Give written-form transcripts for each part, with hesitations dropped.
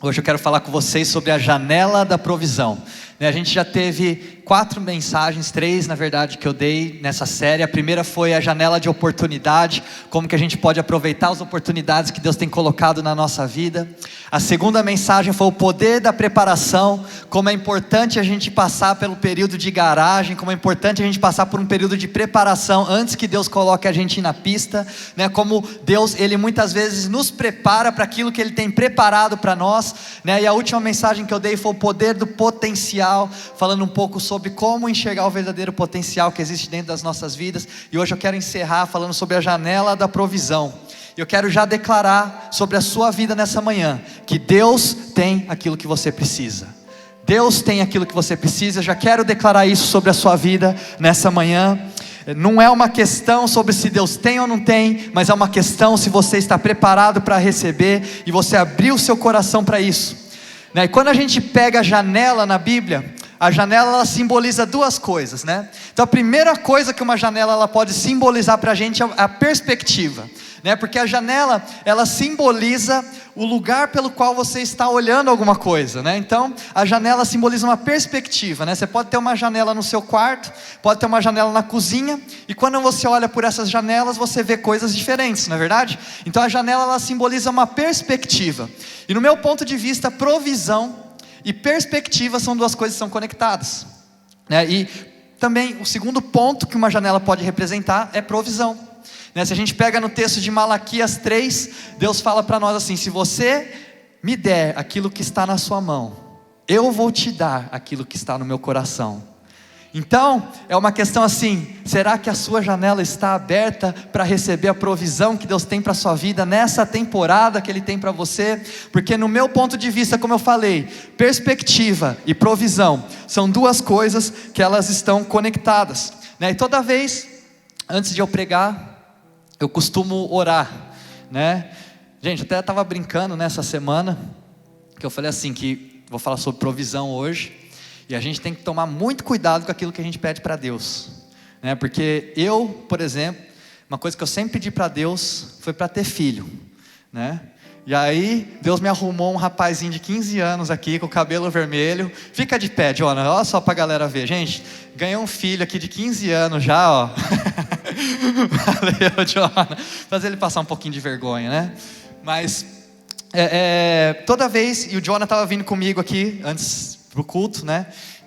Hoje eu quero falar com vocês sobre a janela da provisão. A gente já teve 4 mensagens, 3 na verdade que eu dei nessa série. A primeira foi a janela de oportunidade, como que a gente pode aproveitar as oportunidades que Deus tem colocado na nossa vida. A segunda mensagem foi o poder da preparação, como é importante a gente passar pelo período de garagem, como é importante a gente passar por um período de preparação antes que Deus coloque a gente na pista, como Deus, Ele muitas vezes nos prepara para aquilo que Ele tem preparado para nós, e a última mensagem que eu dei foi o poder do potencial, falando um pouco sobre como enxergar o verdadeiro potencial que existe dentro das nossas vidas. E hoje eu quero encerrar falando sobre a janela da provisão. Eu quero já declarar sobre a sua vida nessa manhã, que Deus tem aquilo que você precisa. Deus tem aquilo que você precisa. Eu já quero declarar isso sobre a sua vida nessa manhã. Não é uma questão sobre se Deus tem ou não tem, mas é uma questão se você está preparado para receber e você abrir o seu coração para isso. E quando a gente pega a janela na Bíblia, a janela ela simboliza 2 coisas, Então a primeira coisa que uma janela ela pode simbolizar para a gente é a perspectiva, Porque a janela ela simboliza o lugar pelo qual você está olhando alguma coisa, Então a janela simboliza uma perspectiva, Você pode ter uma janela no seu quarto, pode ter uma janela na cozinha, e quando você olha por essas janelas você vê coisas diferentes, não é verdade? Então a janela ela simboliza uma perspectiva. E no meu ponto de vista, provisão e perspectiva são 2 coisas que são conectadas, E também o segundo ponto que uma janela pode representar é provisão, Se a gente pega no texto de Malaquias 3, Deus fala para nós assim: se você me der aquilo que está na sua mão, eu vou te dar aquilo que está no meu coração. Então, é uma questão assim: será que a sua janela está aberta para receber a provisão que Deus tem para a sua vida nessa temporada que Ele tem para você? Porque no meu ponto de vista, como eu falei, perspectiva e provisão são 2 coisas que elas estão conectadas, E toda vez, antes de eu pregar, eu costumo orar, Gente, até estava brincando nessa semana, que eu falei assim, que vou falar sobre provisão hoje. E a gente tem que tomar muito cuidado com aquilo que a gente pede para Deus, Porque eu, por exemplo, uma coisa que eu sempre pedi para Deus foi para ter filho, E aí Deus me arrumou um rapazinho de 15 anos aqui com o cabelo vermelho. Fica de pé, Jonah, olha só para a galera ver. Gente, ganhou um filho aqui de 15 anos já, ó. Valeu, Jonah. Fazer ele passar um pouquinho de vergonha, Mas toda vez, e o Jonah estava vindo comigo aqui antes pro culto,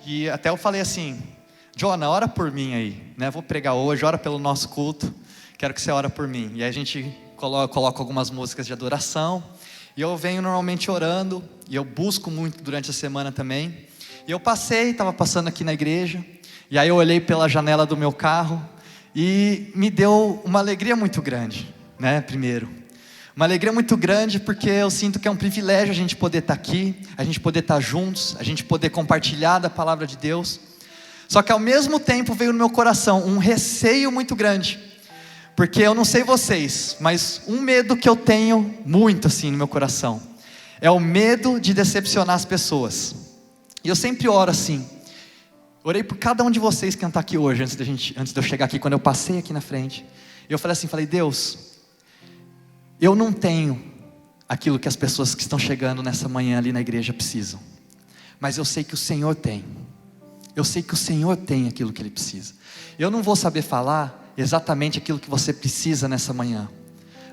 E até eu falei assim: Jonah, ora por mim aí, Vou pregar hoje, ora pelo nosso culto. Quero que você ore por mim. E aí a gente coloca algumas músicas de adoração. E eu venho normalmente orando. E eu busco muito durante a semana também. E eu estava passando aqui na igreja. E aí eu olhei pela janela do meu carro. E me deu uma alegria muito grande, primeiro. Uma alegria muito grande porque eu sinto que é um privilégio a gente poder estar aqui, a gente poder estar juntos, a gente poder compartilhar da palavra de Deus. Só que ao mesmo tempo veio no meu coração um receio muito grande, porque eu não sei vocês, mas um medo que eu tenho muito assim no meu coração é o medo de decepcionar as pessoas. E eu sempre oro assim, orei por cada um de vocês que estão aqui hoje, antes de eu chegar aqui, quando eu passei aqui na frente. E eu falei Deus, eu não tenho aquilo que as pessoas que estão chegando nessa manhã ali na igreja precisam, mas eu sei que o Senhor tem. Eu sei que o Senhor tem aquilo que Ele precisa. Eu não vou saber falar exatamente aquilo que você precisa nessa manhã,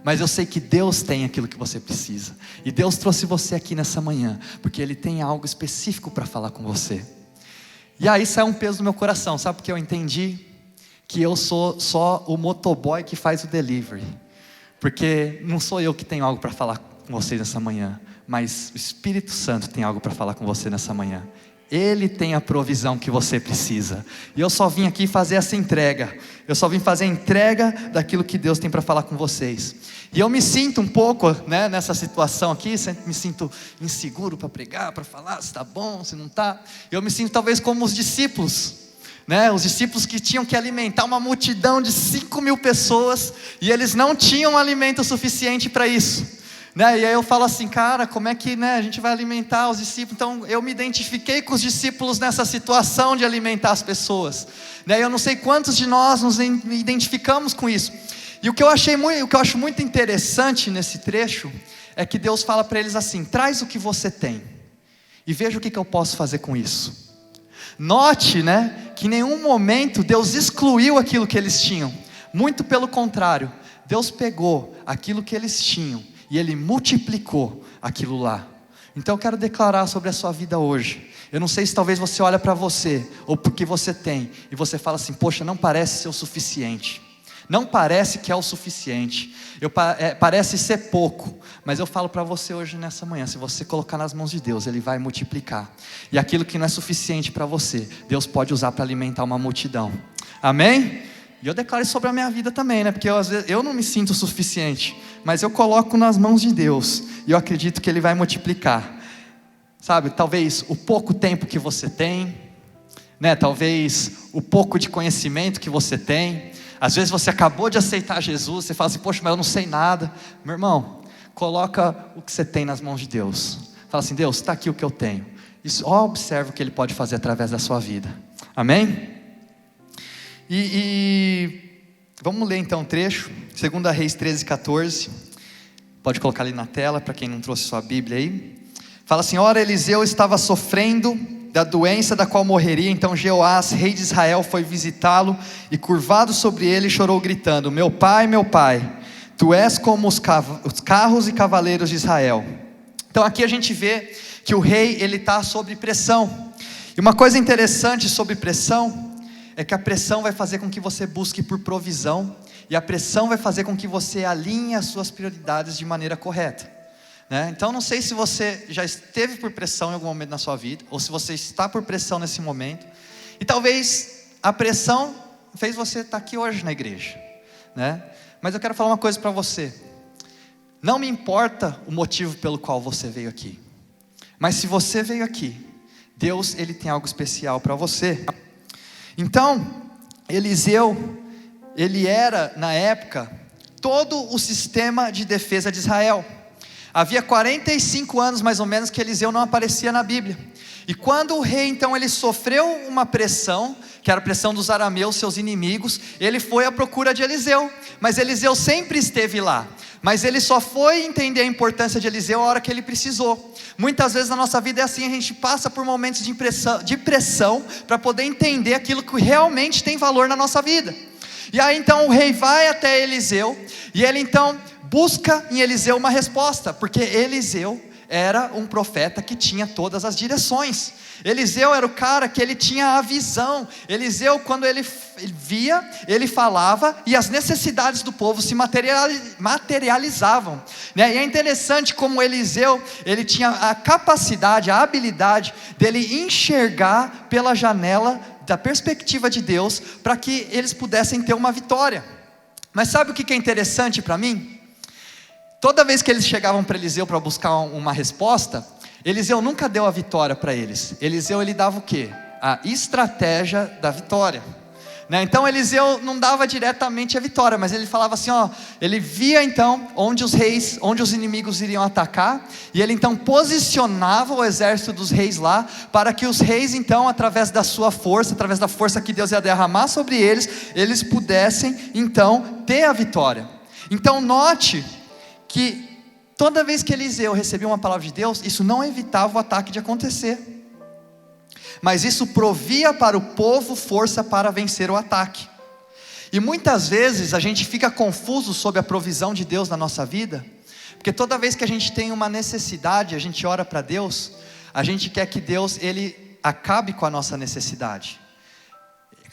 mas eu sei que Deus tem aquilo que você precisa. E Deus trouxe você aqui nessa manhã porque Ele tem algo específico para falar com você. E aí saiu um peso no meu coração, sabe? Porque eu entendi que eu sou só o motoboy que faz o delivery. Porque não sou eu que tenho algo para falar com vocês nessa manhã, mas o Espírito Santo tem algo para falar com você nessa manhã. Ele tem a provisão que você precisa. E eu só vim aqui fazer essa entrega. Eu só vim fazer a entrega daquilo que Deus tem para falar com vocês. E eu me sinto um pouco, nessa situação aqui, sempre me sinto inseguro para pregar, para falar se está bom, se não está. Eu me sinto talvez como os discípulos. Os discípulos que tinham que alimentar uma multidão de 5.000 pessoas, e eles não tinham alimento suficiente para isso, E aí eu falo assim, cara, como é que a gente vai alimentar os discípulos? Então eu me identifiquei com os discípulos nessa situação de alimentar as pessoas, Eu não sei quantos de nós nos identificamos com isso. E o que eu acho muito interessante nesse trecho é que Deus fala para eles assim: traz o que você tem e veja o que eu posso fazer com isso. Note, que em nenhum momento Deus excluiu aquilo que eles tinham. Muito pelo contrário, Deus pegou aquilo que eles tinham e Ele multiplicou aquilo lá. Então eu quero declarar sobre a sua vida hoje. Eu não sei se talvez você olha para você, ou porque você tem, e você fala assim: poxa, não parece ser o suficiente. Não parece que é o suficiente. Parece ser pouco. Mas eu falo para você hoje nessa manhã: se você colocar nas mãos de Deus, Ele vai multiplicar. E aquilo que não é suficiente para você, Deus pode usar para alimentar uma multidão. Amém? E eu declaro isso sobre a minha vida também, porque às vezes eu não me sinto suficiente, mas eu coloco nas mãos de Deus, e eu acredito que Ele vai multiplicar. Sabe, talvez o pouco tempo que você tem, talvez o pouco de conhecimento que você tem. Às vezes você acabou de aceitar Jesus, você fala assim: poxa, mas eu não sei nada. Meu irmão, coloca o que você tem nas mãos de Deus. Fala assim: Deus, está aqui o que eu tenho. Observe o que Ele pode fazer através da sua vida. Amém? Vamos ler então um trecho, 2 Reis 13:14. Pode colocar ali na tela, para quem não trouxe sua Bíblia aí. Fala assim: ora, Eliseu estava sofrendo da doença da qual morreria. Então Jeoás, rei de Israel, foi visitá-lo, e curvado sobre ele chorou, gritando: meu pai, tu és como os carros e cavaleiros de Israel. Então aqui a gente vê que o rei, ele está sob pressão. E uma coisa interessante sobre pressão é que a pressão vai fazer com que você busque por provisão, e a pressão vai fazer com que você alinhe as suas prioridades de maneira correta. Então não sei se você já esteve por pressão em algum momento na sua vida, ou se você está por pressão nesse momento, e talvez a pressão fez você estar aqui hoje na igreja, mas eu quero falar uma coisa para você: não me importa o motivo pelo qual você veio aqui, mas se você veio aqui, Deus, Ele tem algo especial para você. Então Eliseu, ele era na época todo o sistema de defesa de Israel. Havia 45 anos mais ou menos que Eliseu não aparecia na Bíblia. E quando o rei então ele sofreu uma pressão, que era a pressão dos arameus, seus inimigos, ele foi à procura de Eliseu. Mas Eliseu sempre esteve lá. Mas ele só foi entender a importância de Eliseu a hora que ele precisou. Muitas vezes na nossa vida é assim: a gente passa por momentos de pressão para poder entender aquilo que realmente tem valor na nossa vida. E aí então o rei vai até Eliseu, e ele então busca em Eliseu uma resposta, porque Eliseu era um profeta que tinha todas as direções. Eliseu era o cara que ele tinha a visão. Eliseu, quando ele via, ele falava, e as necessidades do povo se materializavam. E é interessante como Eliseu, ele tinha a capacidade, a habilidade dele enxergar pela janela da perspectiva de Deus, para que eles pudessem ter uma vitória. Mas sabe o que é interessante para mim? Toda vez que eles chegavam para Eliseu para buscar uma resposta, Eliseu nunca deu a vitória para eles. Eliseu, ele dava o quê? A estratégia da vitória. Então Eliseu não dava diretamente a vitória, mas ele falava assim, ele via então onde os inimigos iriam atacar, e ele então posicionava o exército dos reis lá, para que os reis então, através da sua força, através da força que Deus ia derramar sobre eles, eles pudessem então ter a vitória. Então note que toda vez que Eliseu recebia uma palavra de Deus, isso não evitava o ataque de acontecer, mas isso provia para o povo força para vencer o ataque. E muitas vezes a gente fica confuso sobre a provisão de Deus na nossa vida, porque toda vez que a gente tem uma necessidade, a gente ora para Deus, a gente quer que Deus, Ele acabe com a nossa necessidade,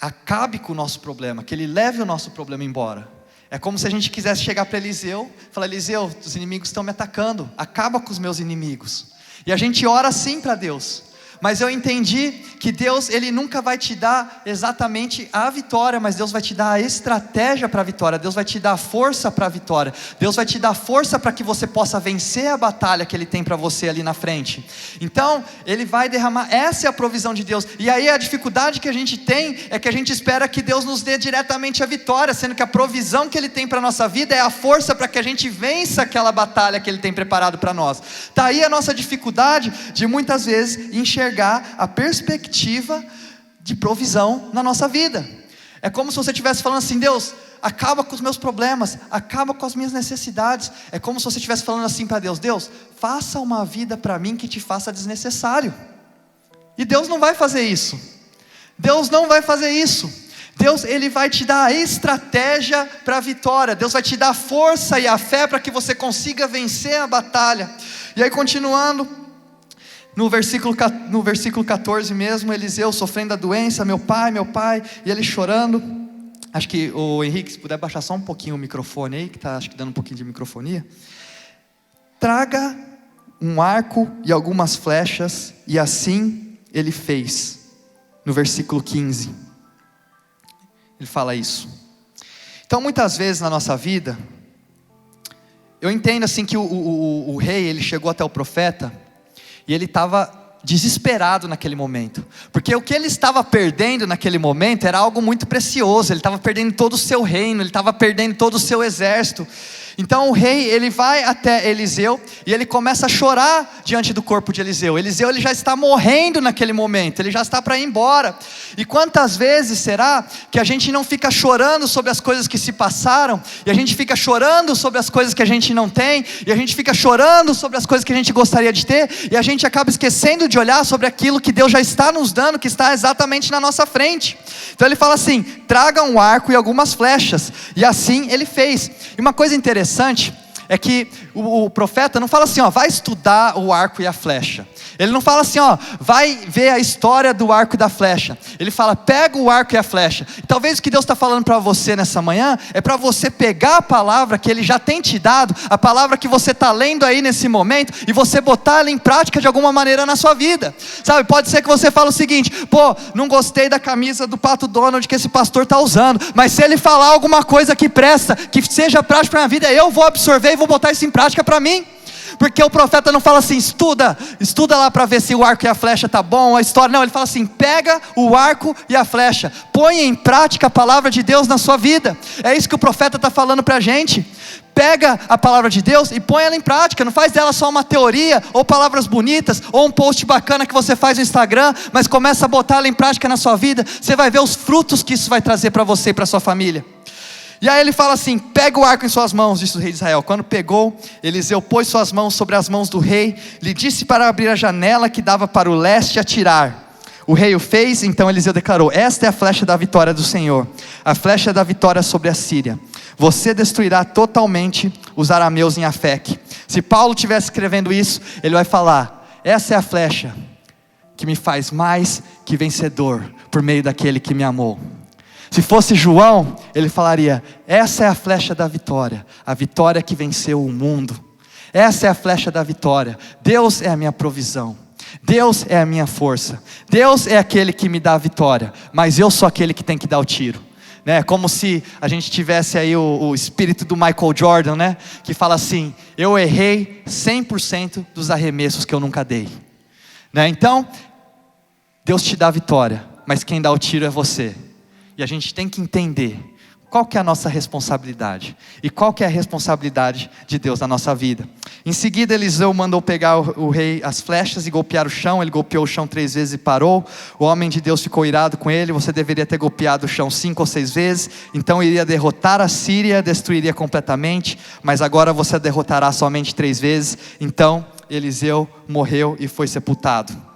acabe com o nosso problema, que Ele leve o nosso problema embora. É como se a gente quisesse chegar para Eliseu, falar: Eliseu, os inimigos estão me atacando, acaba com os meus inimigos. E a gente ora assim para Deus. Mas eu entendi que Deus, Ele nunca vai te dar exatamente a vitória, mas Deus vai te dar a estratégia para a vitória. Deus vai te dar força para a vitória. Deus vai te dar força para que você possa vencer a batalha que Ele tem para você ali na frente. Então, Ele vai derramar, essa é a provisão de Deus. E aí a dificuldade que a gente tem, é que a gente espera que Deus nos dê diretamente a vitória, sendo que a provisão que Ele tem para a nossa vida é a força para que a gente vença aquela batalha que Ele tem preparado para nós. Está aí a nossa dificuldade de muitas vezes enxergar a perspectiva de provisão na nossa vida. É como se você estivesse falando assim: Deus, acaba com os meus problemas, acaba com as minhas necessidades. É como se você estivesse falando assim para Deus: Deus, faça uma vida para mim que te faça desnecessário. E Deus não vai fazer isso. Deus não vai fazer isso. Deus, Ele vai te dar a estratégia para a vitória. Deus vai te dar a força e a fé para que você consiga vencer a batalha. E aí continuando, no versículo 14 mesmo, Eliseu sofrendo a doença, meu pai, e ele chorando. Acho que o Henrique, se puder baixar só um pouquinho o microfone aí, que está acho que dando um pouquinho de microfonia. Traga um arco e algumas flechas, e assim ele fez. No versículo 15, ele fala isso. Então muitas vezes na nossa vida, eu entendo assim que o rei, ele chegou até o profeta, e ele estava desesperado naquele momento, porque o que ele estava perdendo naquele momento era algo muito precioso. Ele estava perdendo todo o seu reino, ele estava perdendo todo o seu exército. Então o rei, ele vai até Eliseu, e ele começa a chorar diante do corpo de Eliseu. Eliseu, ele já está morrendo naquele momento, ele já está para ir embora. E quantas vezes será que a gente não fica chorando sobre as coisas que se passaram, e a gente fica chorando sobre as coisas que a gente não tem, e a gente fica chorando sobre as coisas que a gente gostaria de ter, e a gente acaba esquecendo de olhar sobre aquilo que Deus já está nos dando, que está exatamente na nossa frente. Então ele fala assim: traga um arco e algumas flechas, e assim ele fez. E uma coisa interessante é que o profeta não fala assim, vai estudar o arco e a flecha. Ele não fala assim, vai ver a história do arco e da flecha. Ele fala, pega o arco e a flecha. E talvez o que Deus está falando para você nessa manhã é para você pegar a palavra que Ele já tem te dado, a palavra que você está lendo aí nesse momento, e você botar ela em prática de alguma maneira na sua vida. Sabe, pode ser que você fale o seguinte: não gostei da camisa do Pato Donald que esse pastor está usando, mas se ele falar alguma coisa que presta, que seja prática para a minha vida, eu vou absorver e vou botar isso em prática para mim. Porque o profeta não fala assim, estuda lá para ver se o arco e a flecha tá bom, a história. Não, ele fala assim, pega o arco e a flecha, põe em prática a palavra de Deus na sua vida. É isso que o profeta está falando para a gente. Pega a palavra de Deus e põe ela em prática. Não faz dela só uma teoria, ou palavras bonitas, ou um post bacana que você faz no Instagram, mas começa a botar ela em prática na sua vida. Você vai ver os frutos que isso vai trazer para você e para sua família. E aí ele fala assim, pega o arco em suas mãos, disse o rei de Israel. Quando pegou, Eliseu pôs suas mãos sobre as mãos do rei, lhe disse para abrir a janela que dava para o leste e atirar. O rei o fez, então Eliseu declarou, esta é a flecha da vitória do Senhor, a flecha da vitória sobre a Síria. Você destruirá totalmente os arameus em Afec. Se Paulo estivesse escrevendo isso, ele vai falar, essa é a flecha que me faz mais que vencedor, por meio daquele que me amou. Se fosse João, ele falaria, essa é a flecha da vitória, a vitória que venceu o mundo. Essa é a flecha da vitória. Deus é a minha provisão, Deus é a minha força, Deus é aquele que me dá a vitória, mas eu sou aquele que tem que dar o tiro. Como se a gente tivesse aí o espírito do Michael Jordan, que fala assim, eu errei 100% dos arremessos que eu nunca dei. Então, Deus te dá a vitória, mas quem dá o tiro é você. E a gente tem que entender qual que é a nossa responsabilidade, e qual que é a responsabilidade de Deus na nossa vida. Em seguida Eliseu mandou pegar o rei as flechas e golpear o chão. Ele golpeou o chão 3 vezes e parou. O homem de Deus ficou irado com ele, você deveria ter golpeado o chão 5 ou 6 vezes, então iria derrotar a Síria, destruiria completamente, mas agora você a derrotará somente 3 vezes. Então Eliseu morreu e foi sepultado.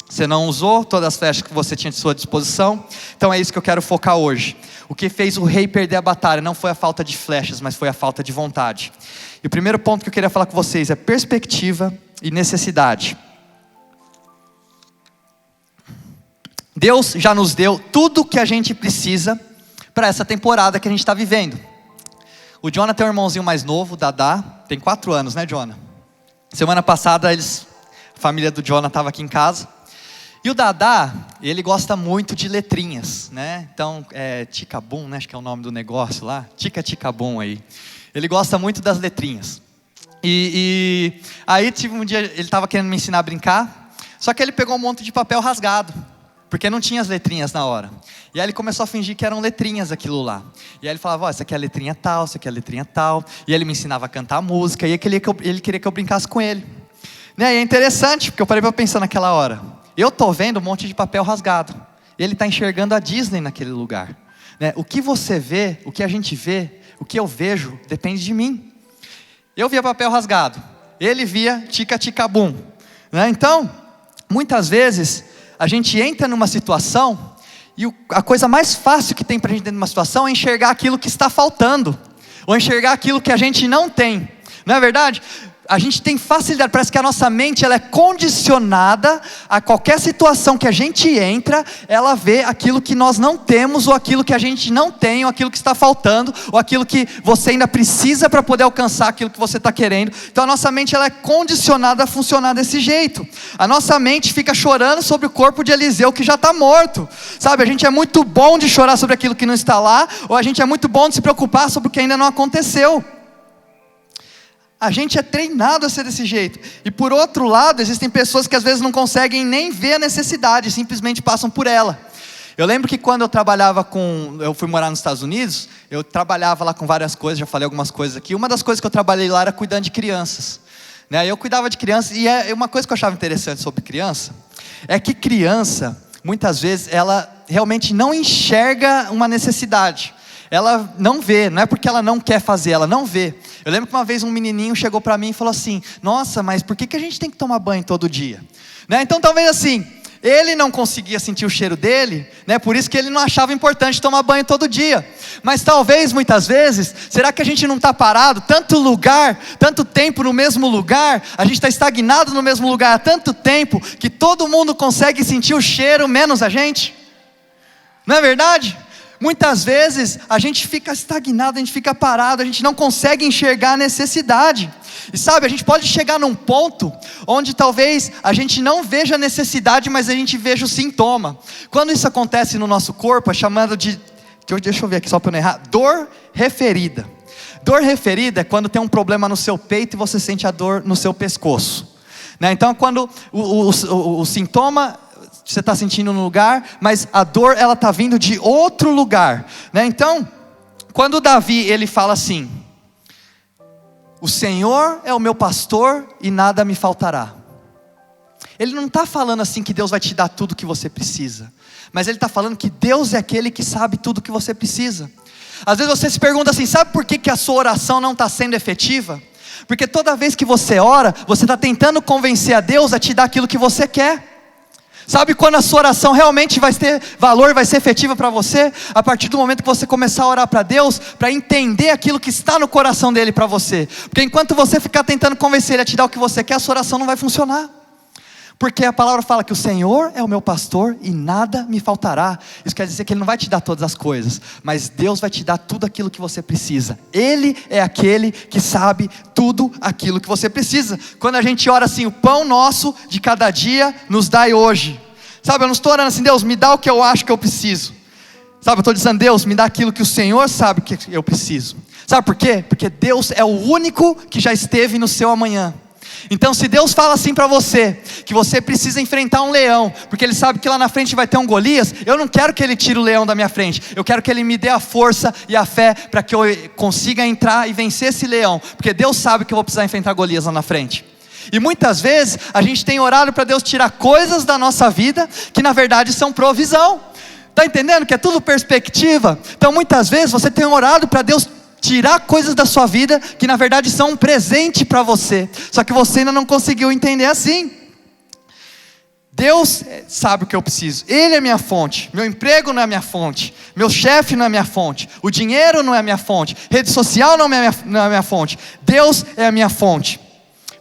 Você não usou todas as flechas que você tinha de sua disposição. Então é isso que eu quero focar hoje. O que fez o rei perder a batalha não foi a falta de flechas, mas foi a falta de vontade. E o primeiro ponto que eu queria falar com vocês é perspectiva e necessidade. Deus já nos deu tudo o que a gente precisa para essa temporada que a gente está vivendo. O Jonah tem um irmãozinho mais novo, Dadá, tem 4 anos, né, Jonah? Semana passada a família do Jonah estava aqui em casa. E o Dadá, ele gosta muito de letrinhas, Então, Ticabum, acho que é o nome do negócio lá, Ticabum aí. Ele gosta muito das letrinhas. E aí, um dia, ele estava querendo me ensinar a brincar, só que ele pegou um monte de papel rasgado, porque não tinha as letrinhas na hora. E aí ele começou a fingir que eram letrinhas aquilo lá. E aí ele falava, essa aqui é a letrinha tal, essa aqui é a letrinha tal. E ele me ensinava a cantar a música, e ele queria que eu brincasse com ele. E é interessante, porque eu parei para pensar naquela hora. Eu estou vendo um monte de papel rasgado. Ele está enxergando a Disney naquele lugar. né? O que você vê, o que a gente vê, o que eu vejo, depende de mim. Eu via papel rasgado, ele via tica-tica-bum, né? Então, muitas vezes, a gente entra numa situação, e a coisa mais fácil que tem para a gente dentro de uma situação é enxergar aquilo que está faltando, ou enxergar aquilo que a gente não tem, não é verdade? A gente tem facilidade, parece que a nossa mente ela é condicionada a qualquer situação que a gente entra, ela vê aquilo que nós não temos, ou aquilo que a gente não tem, ou aquilo que está faltando, ou aquilo que você ainda precisa para poder alcançar aquilo que você está querendo. Então a nossa mente ela é condicionada a funcionar desse jeito. A nossa mente fica chorando sobre o corpo de Eliseu que já está morto, sabe? A gente é muito bom de chorar sobre aquilo que não está lá, ou a gente é muito bom de se preocupar sobre o que ainda não aconteceu. A gente é treinado a ser desse jeito. E por outro lado, existem pessoas que às vezes não conseguem nem ver a necessidade, simplesmente passam por ela. Eu lembro que quando eu fui morar nos Estados Unidos, eu trabalhava lá com várias coisas, já falei algumas coisas aqui. Uma das coisas que eu trabalhei lá era cuidando de crianças, né? Eu cuidava de crianças, e uma coisa que eu achava interessante sobre criança, é que criança, muitas vezes, ela realmente não enxerga uma necessidade. Ela não vê, não é porque ela não quer fazer, ela não vê. Eu lembro que uma vez um menininho chegou para mim e falou assim: nossa, mas por que a gente tem que tomar banho todo dia? Né? Então talvez assim, ele não conseguia sentir o cheiro dele, né? Por isso que ele não achava importante tomar banho todo dia. Mas talvez, muitas vezes, será que a gente não está parado, tanto lugar, tanto tempo no mesmo lugar, a gente está estagnado no mesmo lugar há tanto tempo, que todo mundo consegue sentir o cheiro, menos a gente? Não é verdade? Muitas vezes a gente fica estagnado, a gente fica parado, a gente não consegue enxergar a necessidade. E sabe, a gente pode chegar num ponto onde talvez a gente não veja a necessidade, mas a gente veja o sintoma. Quando isso acontece no nosso corpo, é chamado de, deixa eu ver aqui só para não errar, dor referida. Dor referida é quando tem um problema no seu peito e você sente a dor no seu pescoço, né? Então quando o sintoma você está sentindo no lugar, mas a dor ela está vindo de outro lugar, né? Então, quando Davi ele fala assim: o Senhor é o meu pastor e nada me faltará. Ele não está falando assim que Deus vai te dar tudo que você precisa, mas ele está falando que Deus é aquele que sabe tudo que você precisa. Às vezes você se pergunta assim: sabe por que a sua oração não está sendo efetiva? Porque toda vez que você ora, você está tentando convencer a Deus a te dar aquilo que você quer. Sabe quando a sua oração realmente vai ter valor, vai ser efetiva para você? A partir do momento que você começar a orar para Deus, para entender aquilo que está no coração dele para você. Porque enquanto você ficar tentando convencer ele a te dar o que você quer, a sua oração não vai funcionar. Porque a palavra fala que o Senhor é o meu pastor e nada me faltará. Isso quer dizer que Ele não vai te dar todas as coisas, mas Deus vai te dar tudo aquilo que você precisa. Ele é aquele que sabe tudo aquilo que você precisa. Quando a gente ora assim: o pão nosso de cada dia nos dai hoje. Sabe, eu não estou orando assim: Deus, me dá o que eu acho que eu preciso. Sabe, eu estou dizendo: Deus, me dá aquilo que o Senhor sabe que eu preciso. Sabe por quê? Porque Deus é o único que já esteve no seu amanhã. Então se Deus fala assim para você, que você precisa enfrentar um leão, porque Ele sabe que lá na frente vai ter um Golias, eu não quero que Ele tire o leão da minha frente, eu quero que Ele me dê a força e a fé, para que eu consiga entrar e vencer esse leão, porque Deus sabe que eu vou precisar enfrentar Golias lá na frente. E muitas vezes a gente tem orado para Deus tirar coisas da nossa vida, que na verdade são provisão. Está entendendo que é tudo perspectiva? Então muitas vezes você tem orado para Deus tirar coisas da sua vida que na verdade são um presente para você, só que você ainda não conseguiu entender assim. Deus sabe o que eu preciso, Ele é minha fonte. Meu emprego não é minha fonte, meu chefe não é minha fonte, o dinheiro não é minha fonte, rede social não é minha fonte. Deus é a minha fonte.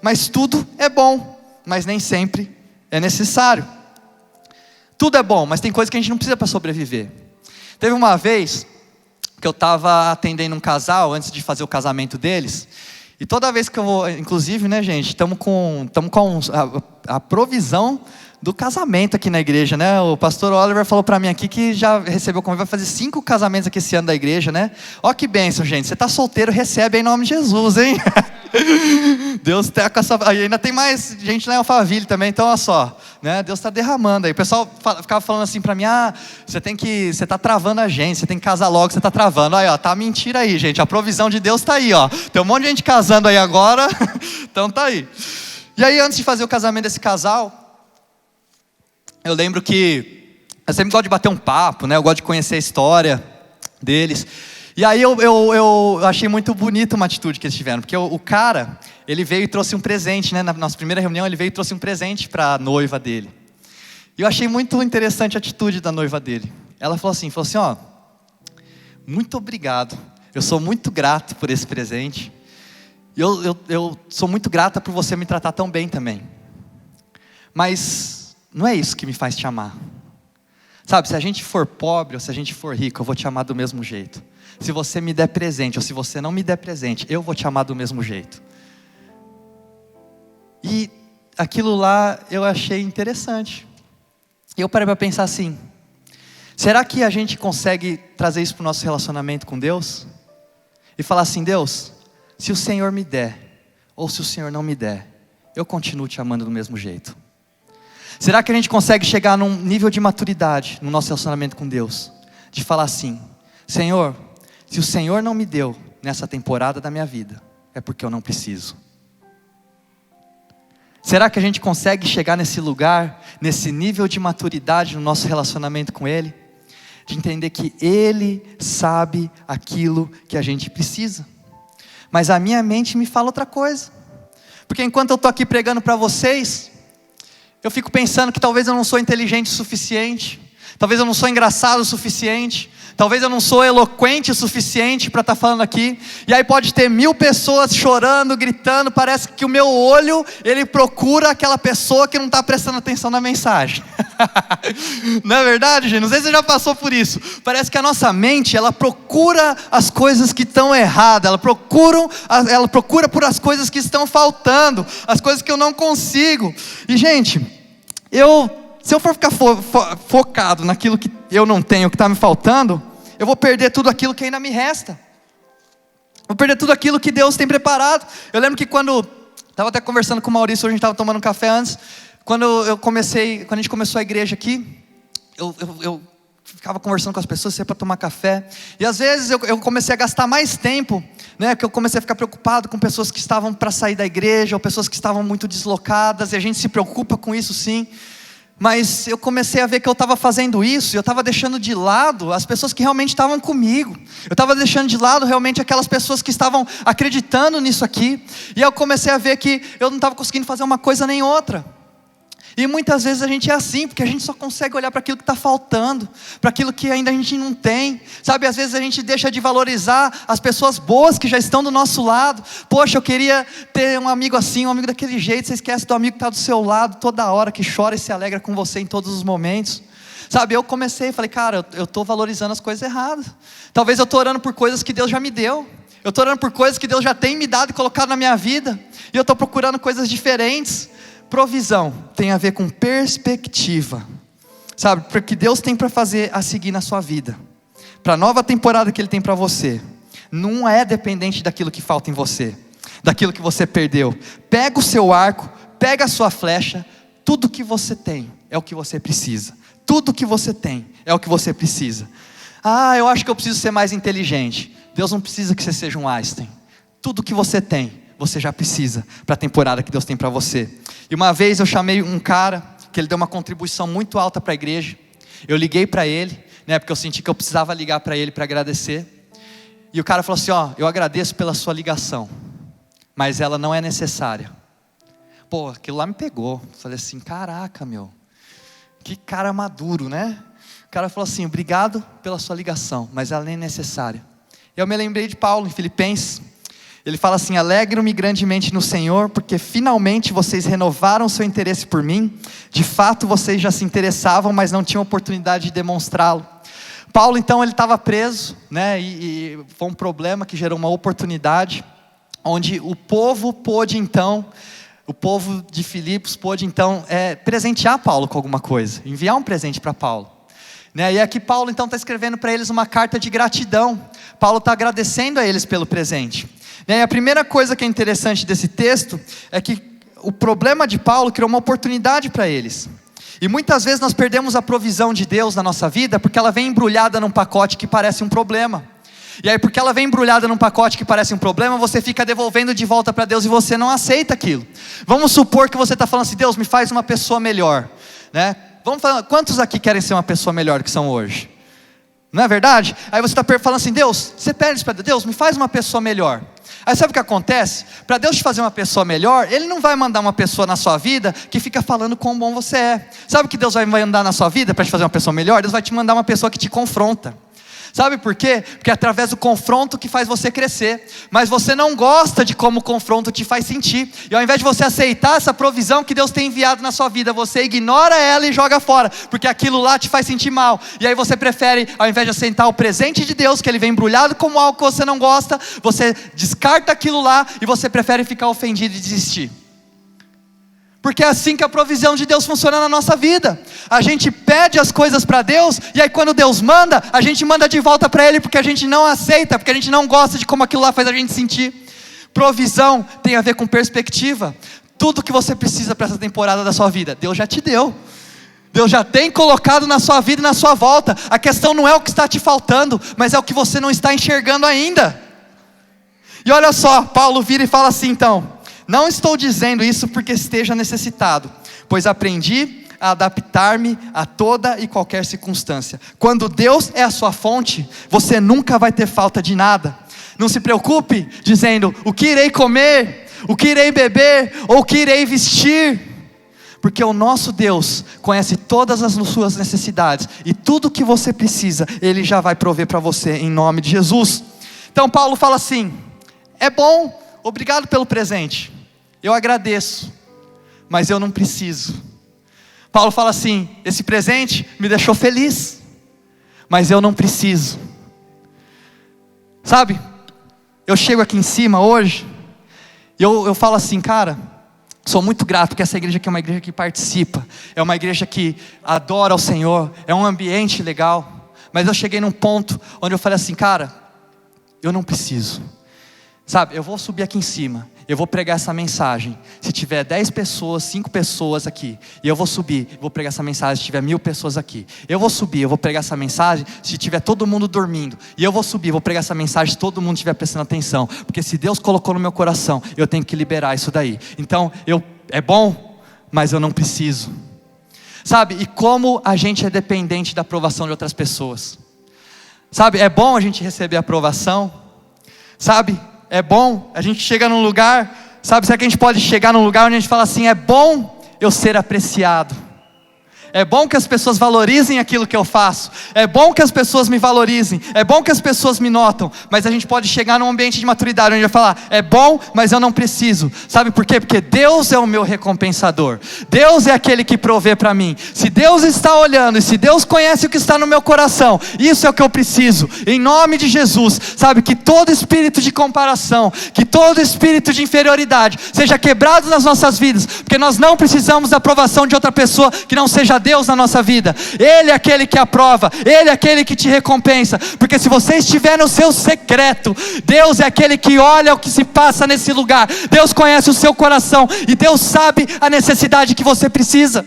Mas tudo é bom, mas nem sempre é necessário. Tudo é bom, mas tem coisas que a gente não precisa para sobreviver. Teve uma vez que eu estava atendendo um casal antes de fazer o casamento deles, e toda vez que eu vou, inclusive, né, gente, estamos com a provisão do casamento aqui na igreja, né? O pastor Oliver falou para mim aqui que já recebeu convite, vai fazer 5 casamentos aqui esse ano da igreja, né? Ó que bênção, gente. Você está solteiro, recebe aí em nome de Jesus, hein? Deus está com essa. Aí ainda tem mais gente lá em Alphaville também, então olha só, né? Deus está derramando aí. O pessoal ficava falando assim para mim: você está travando a gente, você tem que casar logo, você está travando. Aí, ó, tá mentira aí, gente. A provisão de Deus está aí, ó. Tem um monte de gente casando aí agora, então tá aí. E aí, antes de fazer o casamento desse casal, eu lembro que eu sempre gosto de bater um papo, né? Eu gosto de conhecer a história. deles. E aí eu achei muito bonito uma atitude que eles tiveram, porque o cara, ele veio e trouxe um presente, né? Na nossa primeira reunião ele veio e trouxe um presente para a noiva dele. E eu achei muito interessante a atitude da noiva dele. Ela falou assim, ó, muito obrigado, eu sou muito grato por esse presente. Eu sou muito grata por você me tratar tão bem também. Mas não é isso que me faz te amar. Sabe, se a gente for pobre ou se a gente for rico, eu vou te amar do mesmo jeito. Se você me der presente ou se você não me der presente, eu vou te amar do mesmo jeito. E aquilo lá eu achei interessante. E eu parei para pensar assim, será que a gente consegue trazer isso para o nosso relacionamento com Deus? E falar assim, Deus, se o Senhor me der, ou se o Senhor não me der, eu continuo te amando do mesmo jeito. Será que a gente consegue chegar num nível de maturidade no nosso relacionamento com Deus? De falar assim, Senhor, se o Senhor não me deu nessa temporada da minha vida, é porque eu não preciso. Será que a gente consegue chegar nesse lugar, nesse nível de maturidade no nosso relacionamento com Ele? De entender que Ele sabe aquilo que a gente precisa. Mas a minha mente me fala outra coisa. Porque enquanto eu estou aqui pregando para vocês, eu fico pensando que talvez eu não sou inteligente o suficiente. Talvez eu não sou engraçado o suficiente. Talvez eu não sou eloquente o suficiente para estar falando aqui. E aí pode ter 1000 pessoas chorando, gritando. Parece que o meu olho, ele procura aquela pessoa que não está prestando atenção na mensagem. Não é verdade, gente? Não sei se você já passou por isso. Parece que a nossa mente, ela procura as coisas que estão erradas. Ela procura por as coisas que estão faltando. As coisas que eu não consigo. E gente, se eu for ficar focado naquilo que eu não tenho, que está me faltando, eu vou perder tudo aquilo que ainda me resta. Vou perder tudo aquilo que Deus tem preparado. Eu lembro que quando estava até conversando com o Maurício, hoje a gente estava tomando um café antes. Quando a gente começou a igreja aqui, eu ficava conversando com as pessoas, sempre para tomar café. E às vezes eu comecei a gastar mais tempo, né? Porque eu comecei a ficar preocupado com pessoas que estavam para sair da igreja, ou pessoas que estavam muito deslocadas. E a gente se preocupa com isso, sim. Mas eu comecei a ver que eu estava fazendo isso, e eu estava deixando de lado as pessoas que realmente estavam comigo. Eu estava deixando de lado realmente aquelas pessoas que estavam acreditando nisso aqui. E eu comecei a ver que eu não estava conseguindo fazer uma coisa nem outra. E muitas vezes a gente é assim, porque a gente só consegue olhar para aquilo que está faltando, para aquilo que ainda a gente não tem, sabe? Às vezes a gente deixa de valorizar as pessoas boas que já estão do nosso lado. Poxa, eu queria ter um amigo assim, um amigo daquele jeito. Você esquece do amigo que está do seu lado toda hora, que chora e se alegra com você em todos os momentos. Sabe, eu falei, cara, eu estou valorizando as coisas erradas. Talvez eu estou orando por coisas que Deus já me deu. Eu estou orando por coisas que Deus já tem me dado e colocado na minha vida. E eu estou procurando coisas diferentes. Provisão tem a ver com perspectiva, sabe, porque Deus tem para fazer a seguir na sua vida, para a nova temporada que Ele tem para você, não é dependente daquilo que falta em você, daquilo que você perdeu. Pega o seu arco, pega a sua flecha, tudo que você tem é o que você precisa, tudo que você tem é o que você precisa. Eu acho que eu preciso ser mais inteligente. Deus não precisa que você seja um Einstein. Tudo que você tem, você já precisa para a temporada que Deus tem para você. E uma vez eu chamei um cara, que ele deu uma contribuição muito alta para a igreja. Eu liguei para ele, né, porque eu senti que eu precisava ligar para ele para agradecer. E o cara falou assim, eu agradeço pela sua ligação, mas ela não é necessária. Pô, aquilo lá me pegou. Falei assim, caraca, meu, que cara maduro, né? O cara falou assim, obrigado pela sua ligação, mas ela nem é necessária. E eu me lembrei de Paulo em Filipenses. Ele fala assim, alegro-me grandemente no Senhor, porque finalmente vocês renovaram seu interesse por mim. De fato vocês já se interessavam, mas não tinham oportunidade de demonstrá-lo. Paulo então, ele estava preso, né? E foi um problema que gerou uma oportunidade, onde o povo de Filipos pôde então presentear Paulo com alguma coisa, enviar um presente para Paulo. Né? E aqui Paulo então está escrevendo para eles uma carta de gratidão. Paulo está agradecendo a eles pelo presente. E a primeira coisa que é interessante desse texto é que o problema de Paulo criou uma oportunidade para eles. E muitas vezes nós perdemos a provisão de Deus na nossa vida porque ela vem embrulhada num pacote que parece um problema. E aí porque ela vem embrulhada num pacote que parece um problema, você fica devolvendo de volta para Deus e você não aceita aquilo. Vamos supor que você está falando assim, Deus, me faz uma pessoa melhor, né? Vamos falar, quantos aqui querem ser uma pessoa melhor que são hoje? Não é verdade? Aí você está falando assim, Deus, você pede para Deus, me faz uma pessoa melhor. Aí sabe o que acontece? Para Deus te fazer uma pessoa melhor, Ele não vai mandar uma pessoa na sua vida que fica falando quão bom você é. Sabe o que Deus vai mandar na sua vida para te fazer uma pessoa melhor? Deus vai te mandar uma pessoa que te confronta. Sabe por quê? Porque é através do confronto que faz você crescer. Mas você não gosta de como o confronto te faz sentir. E ao invés de você aceitar essa provisão que Deus tem enviado na sua vida, você ignora ela e joga fora, porque aquilo lá te faz sentir mal. E aí você prefere, ao invés de aceitar o presente de Deus, que Ele vem embrulhado como algo que você não gosta, você descarta aquilo lá e você prefere ficar ofendido e desistir. Porque é assim que a provisão de Deus funciona na nossa vida. A gente pede as coisas para Deus, e aí quando Deus manda, a gente manda de volta para Ele, porque a gente não aceita, porque a gente não gosta de como aquilo lá faz a gente sentir. Provisão tem a ver com perspectiva. Tudo que você precisa para essa temporada da sua vida, Deus já te deu. Deus já tem colocado na sua vida e na sua volta. A questão não é o que está te faltando, mas é o que você não está enxergando ainda. E olha só, Paulo vira e fala assim então: não estou dizendo isso porque esteja necessitado, pois aprendi a adaptar-me a toda e qualquer circunstância. Quando Deus é a sua fonte, você nunca vai ter falta de nada. Não se preocupe dizendo o que irei comer, o que irei beber, ou o que irei vestir, porque o nosso Deus conhece todas as suas necessidades, e tudo que você precisa, Ele já vai prover para você, em nome de Jesus. Então Paulo fala assim: é bom, obrigado pelo presente, eu agradeço, mas eu não preciso. Paulo fala assim: esse presente me deixou feliz, mas eu não preciso. Sabe, eu chego aqui em cima hoje, e eu falo assim, cara, sou muito grato, porque essa igreja aqui é uma igreja que participa, é uma igreja que adora ao Senhor, é um ambiente legal, mas eu cheguei num ponto onde eu falei assim, cara, eu não preciso. Sabe, eu vou subir aqui em cima, eu vou pregar essa mensagem, se tiver 10 pessoas, 5 pessoas aqui, e eu vou subir, vou pregar essa mensagem se tiver 1000 pessoas aqui, eu vou subir, eu vou pregar essa mensagem se tiver todo mundo dormindo, e eu vou subir, vou pregar essa mensagem se todo mundo estiver prestando atenção, porque se Deus colocou no meu coração, eu tenho que liberar isso daí. Então, é bom, mas eu não preciso. Sabe, e como a gente é dependente da aprovação de outras pessoas. Sabe, é bom a gente receber aprovação. Sabe, é bom, a gente chega num lugar, sabe, será que a gente pode chegar num lugar onde a gente fala assim, é bom eu ser apreciado, é bom que as pessoas valorizem aquilo que eu faço, é bom que as pessoas me valorizem, é bom que as pessoas me notam, mas a gente pode chegar num ambiente de maturidade, onde vai falar, é bom, mas eu não preciso. Sabe por quê? Porque Deus é o meu recompensador, Deus é aquele que provê para mim. Se Deus está olhando, e se Deus conhece o que está no meu coração, isso é o que eu preciso, em nome de Jesus. Sabe, que todo espírito de comparação, que todo espírito de inferioridade, seja quebrado nas nossas vidas, porque nós não precisamos da aprovação de outra pessoa, que não seja Deus na nossa vida. Ele é aquele que aprova, Ele é aquele que te recompensa, porque se você estiver no seu secreto, Deus é aquele que olha o que se passa nesse lugar. Deus conhece o seu coração, e Deus sabe a necessidade que você precisa.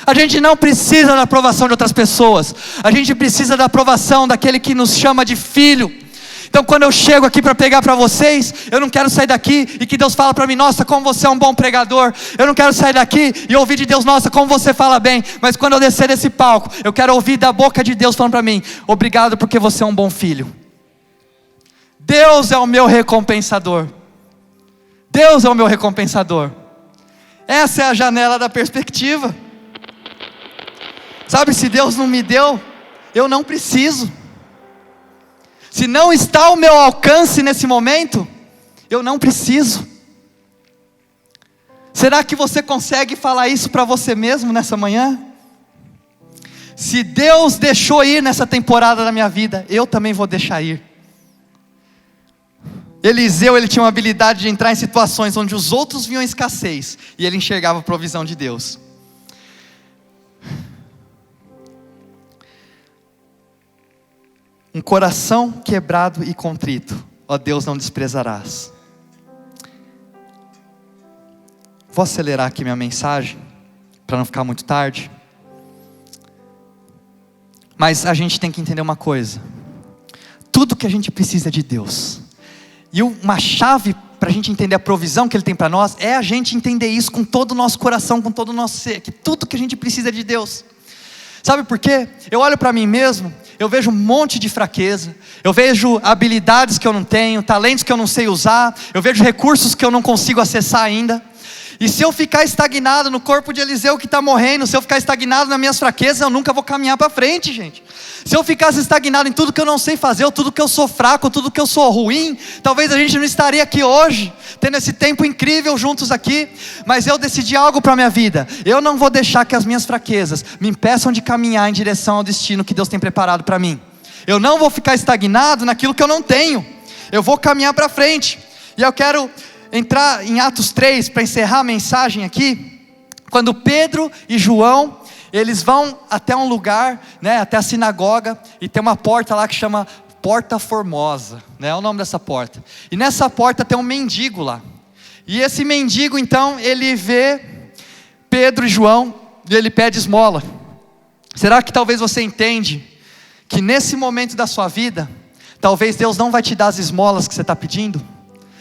A gente não precisa da aprovação de outras pessoas, a gente precisa da aprovação daquele que nos chama de filho. Então quando eu chego aqui para pregar para vocês, eu não quero sair daqui e que Deus fala para mim, nossa, como você é um bom pregador. Eu não quero sair daqui e ouvir de Deus, nossa, como você fala bem. Mas quando eu descer desse palco, eu quero ouvir da boca de Deus falando para mim, obrigado porque você é um bom filho. Deus é o meu recompensador. Deus é o meu recompensador. Essa é a janela da perspectiva. Sabe, se Deus não me deu, eu não preciso. Se não está ao meu alcance nesse momento, eu não preciso. Será que você consegue falar isso para você mesmo nessa manhã? Se Deus deixou ir nessa temporada da minha vida, eu também vou deixar ir. Eliseu, ele tinha uma habilidade de entrar em situações onde os outros viam escassez, e ele enxergava a provisão de Deus. Um coração quebrado e contrito, ó Deus, não desprezarás. Vou acelerar aqui minha mensagem, para não ficar muito tarde. Mas a gente tem que entender uma coisa. Tudo que a gente precisa é de Deus. E uma chave para a gente entender a provisão que Ele tem para nós, é a gente entender isso com todo o nosso coração, com todo o nosso ser. Que tudo que a gente precisa é de Deus. Sabe por quê? Eu olho para mim mesmo, eu vejo um monte de fraqueza, eu vejo habilidades que eu não tenho, talentos que eu não sei usar, eu vejo recursos que eu não consigo acessar ainda. E se eu ficar estagnado no corpo de Eliseu que está morrendo, se eu ficar estagnado nas minhas fraquezas, eu nunca vou caminhar para frente, gente. Se eu ficasse estagnado em tudo que eu não sei fazer, ou tudo que eu sou fraco, ou tudo que eu sou ruim, talvez a gente não estaria aqui hoje, tendo esse tempo incrível juntos aqui. Mas eu decidi algo para a minha vida: eu não vou deixar que as minhas fraquezas me impeçam de caminhar em direção ao destino que Deus tem preparado para mim. Eu não vou ficar estagnado naquilo que eu não tenho, eu vou caminhar para frente. E eu quero entrar em Atos 3 para encerrar a mensagem aqui, quando Pedro e João, eles vão até um lugar, né, até a sinagoga, e tem uma porta lá que chama Porta Formosa, né, é o nome dessa porta. E nessa porta tem um mendigo lá. E esse mendigo então, ele vê Pedro e João, e ele pede esmola. Será que talvez você entende que nesse momento da sua vida, talvez Deus não vai te dar as esmolas que você está pedindo?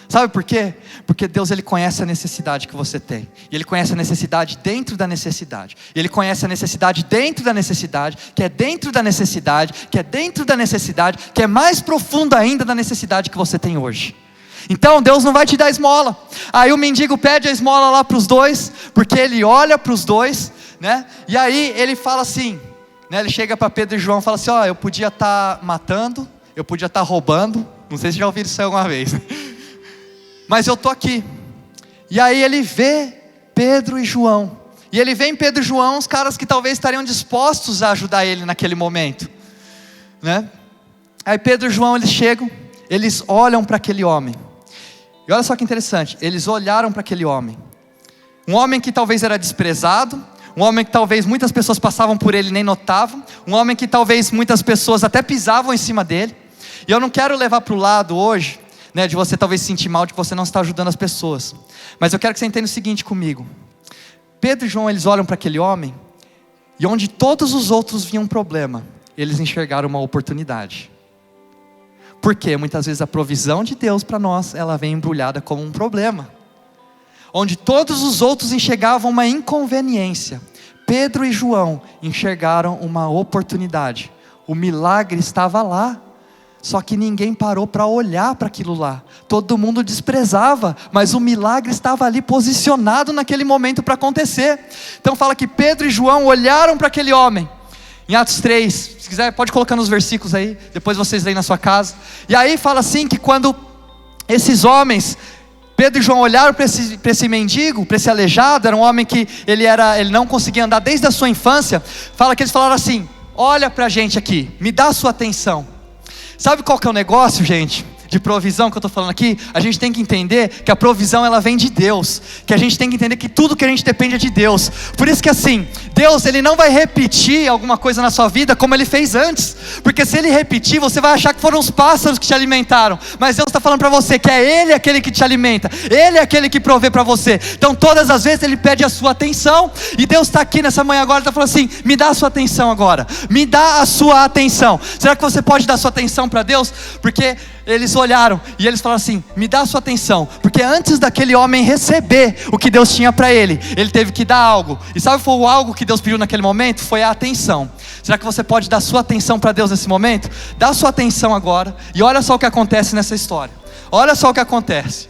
Sabe por quê? Porque Deus, Ele conhece a necessidade que você tem. E Ele conhece a necessidade dentro da necessidade. E Ele conhece a necessidade dentro da necessidade, que é dentro da necessidade, que é dentro da necessidade, que é mais profunda ainda da necessidade que você tem hoje. Então Deus não vai te dar esmola. Aí o mendigo pede a esmola lá para os dois, porque ele olha para os dois, né? E aí ele fala assim, né? Ele chega para Pedro e João e fala assim: ó, eu podia estar matando, eu podia estar roubando. Não sei se já ouviram isso alguma vez, mas eu estou aqui. E aí ele vê Pedro e João, e ele vê em Pedro e João os caras que talvez estariam dispostos a ajudar ele naquele momento, né? Aí Pedro e João, eles chegam, eles olham para aquele homem, e olha só que interessante, eles olharam para aquele homem, um homem que talvez era desprezado, um homem que talvez muitas pessoas passavam por ele e nem notavam, um homem que talvez muitas pessoas até pisavam em cima dele. E eu não quero levar para o lado hoje, né, de você talvez se sentir mal de que você não está ajudando as pessoas, mas eu quero que você entenda o seguinte comigo: Pedro e João, eles olham para aquele homem, e onde todos os outros viam um problema, eles enxergaram uma oportunidade. Porque muitas vezes a provisão de Deus para nós, ela vem embrulhada como um problema. Onde todos os outros enxergavam uma inconveniência, Pedro e João enxergaram uma oportunidade. O milagre estava lá, só que ninguém parou para olhar para aquilo lá. Todo mundo desprezava, mas o milagre estava ali posicionado naquele momento para acontecer. Então fala que Pedro e João olharam para aquele homem. Em Atos 3, se quiser pode colocar nos versículos aí, depois vocês leem na sua casa. E aí fala assim que quando esses homens, Pedro e João, olharam para esse mendigo, para esse aleijado, era um homem que ele não conseguia andar desde a sua infância. Fala que eles falaram assim: olha para a gente aqui, me dá a sua atenção. Sabe qual que é o negócio, gente, de provisão que eu estou falando aqui? A gente tem que entender que a provisão, ela vem de Deus, que a gente tem que entender que tudo que a gente depende é de Deus. Por isso que assim, Deus, Ele não vai repetir alguma coisa na sua vida como Ele fez antes, porque se Ele repetir, você vai achar que foram os pássaros que te alimentaram, mas Deus está falando para você que é Ele aquele que te alimenta, Ele é aquele que provê para você. Então todas as vezes Ele pede a sua atenção, e Deus está aqui nessa manhã agora, está falando assim: me dá a sua atenção agora, me dá a sua atenção. Será que você pode dar a sua atenção para Deus? Porque eles olharam e eles falaram assim: me dá a sua atenção, porque antes daquele homem receber o que Deus tinha para ele teve que dar algo. E sabe qual foi o algo que Deus pediu naquele momento? Foi a atenção. Será que você pode dar sua atenção para Deus nesse momento? Dá a sua atenção agora, e olha só o que acontece nessa história. Olha só o que acontece.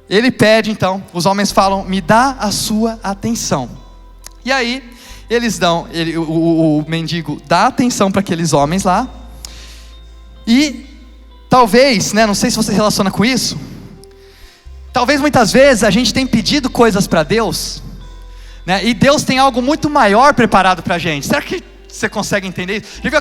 Ele pede então, os homens falam: me dá a sua atenção. E aí eles dão, o mendigo dá atenção para aqueles homens lá. E talvez, né, não sei se você se relaciona com isso, talvez muitas vezes a gente tem pedido coisas para Deus, né, e Deus tem algo muito maior preparado para a gente. Será que você consegue entender isso? Já viu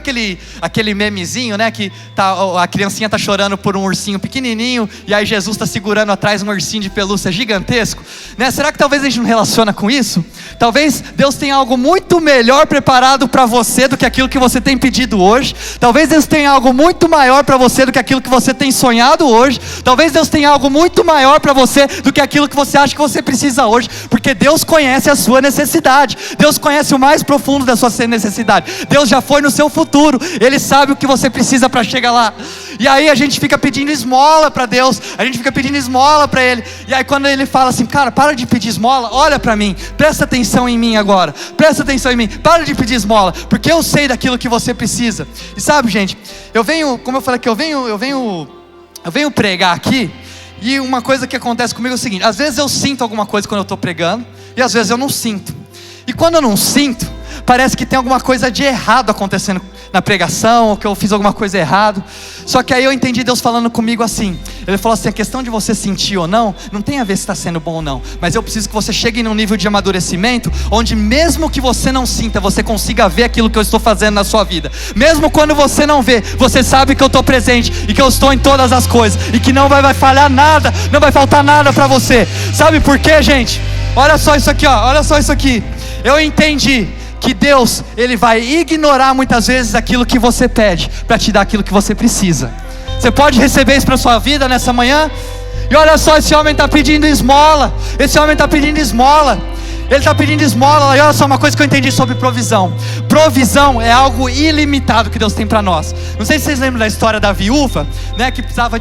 aquele memezinho, né, que a criancinha está chorando por um ursinho pequenininho, e aí Jesus está segurando atrás um ursinho de pelúcia gigantesco, né? Será que talvez a gente não relaciona com isso? Talvez Deus tenha algo muito melhor preparado para você do que aquilo que você tem pedido hoje. Talvez Deus tenha algo muito maior para você do que aquilo que você tem sonhado hoje. Talvez Deus tenha algo muito maior para você do que aquilo que você acha que você precisa hoje, porque Deus conhece a sua necessidade. Deus conhece o mais profundo da sua necessidade. eternidade. Deus já foi no seu futuro. Ele sabe o que você precisa para chegar lá. E aí a gente fica pedindo esmola para Deus, a gente fica pedindo esmola para Ele. E aí quando Ele fala assim, cara, para de pedir esmola, olha para mim, presta atenção em mim agora, presta atenção em mim, para de pedir esmola, porque eu sei daquilo que você precisa. E sabe, gente, eu venho, como eu falei aqui, eu venho pregar aqui. E uma coisa que acontece comigo é o seguinte: às vezes eu sinto alguma coisa quando eu estou pregando, e às vezes eu não sinto. E quando eu não sinto, parece que tem alguma coisa de errado acontecendo na pregação, ou que eu fiz alguma coisa errada. Só que aí eu entendi Deus falando comigo assim. Ele falou assim: a questão de você sentir ou não tem a ver se está sendo bom ou não, mas eu preciso que você chegue num nível de amadurecimento, onde mesmo que você não sinta, você consiga ver aquilo que eu estou fazendo na sua vida. Mesmo quando você não vê, você sabe que eu estou presente, e que eu estou em todas as coisas, e que não vai falhar nada, não vai faltar nada para você. Sabe por quê, gente? Olha só isso aqui, ó, olha só isso aqui. Eu entendi que Deus, Ele vai ignorar muitas vezes aquilo que você pede, para te dar aquilo que você precisa. Você pode receber isso para a sua vida nessa manhã? E olha só, esse homem está pedindo esmola. Esse homem está pedindo esmola. Ele está pedindo esmola. E olha só uma coisa que eu entendi sobre provisão. Provisão é algo ilimitado que Deus tem para nós. Não sei se vocês lembram da história da viúva, né, que precisava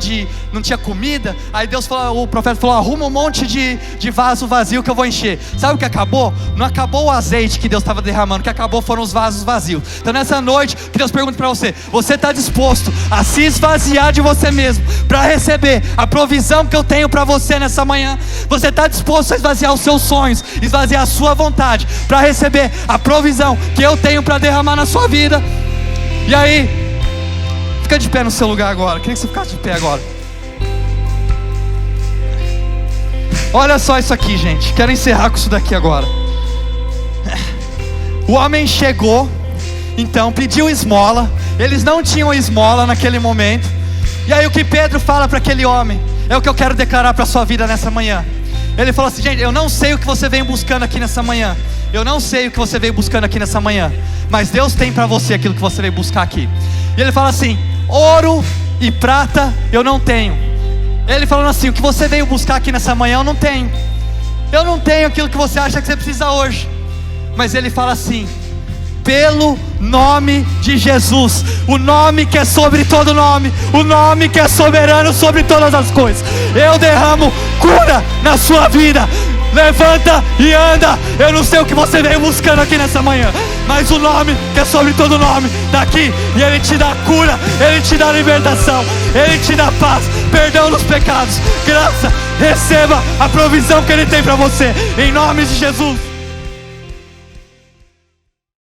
não tinha comida. Aí Deus falou, o profeta falou: arruma um monte de vaso vazio que eu vou encher. Sabe o que acabou? Não acabou o azeite que Deus estava derramando. O que acabou foram os vasos vazios. Então nessa noite, que Deus pergunta para você: você está disposto a se esvaziar de você mesmo para receber a provisão que eu tenho para você nessa manhã? Você está disposto a esvaziar os seus sonhos, esvaziar a sua vontade, para receber a provisão que eu tenho para derramar na sua vida? E aí, fica de pé no seu lugar agora. Queria que você ficasse de pé agora. Olha só isso aqui, gente. Quero encerrar com isso daqui agora. O homem chegou, então pediu esmola. Eles não tinham esmola naquele momento. E aí o que Pedro fala para aquele homem é o que eu quero declarar para a sua vida nessa manhã. Ele falou assim: gente, eu não sei o que você veio buscando aqui nessa manhã. Eu não sei o que você veio buscando aqui nessa manhã, mas Deus tem para você aquilo que você veio buscar aqui. E ele fala assim: ouro e prata eu não tenho. Ele falando assim: o que você veio buscar aqui nessa manhã eu não tenho. Eu não tenho aquilo que você acha que você precisa hoje. Mas ele fala assim: pelo nome de Jesus, o nome que é sobre todo nome, o nome que é soberano sobre todas as coisas, eu derramo cura na sua vida. Levanta e anda. Eu não sei o que você veio buscando aqui nessa manhã, mas o nome que é sobre todo nome está aqui, e Ele te dá cura, Ele te dá libertação, Ele te dá paz, perdão dos pecados, graça. Receba a provisão que Ele tem para você, em nome de Jesus.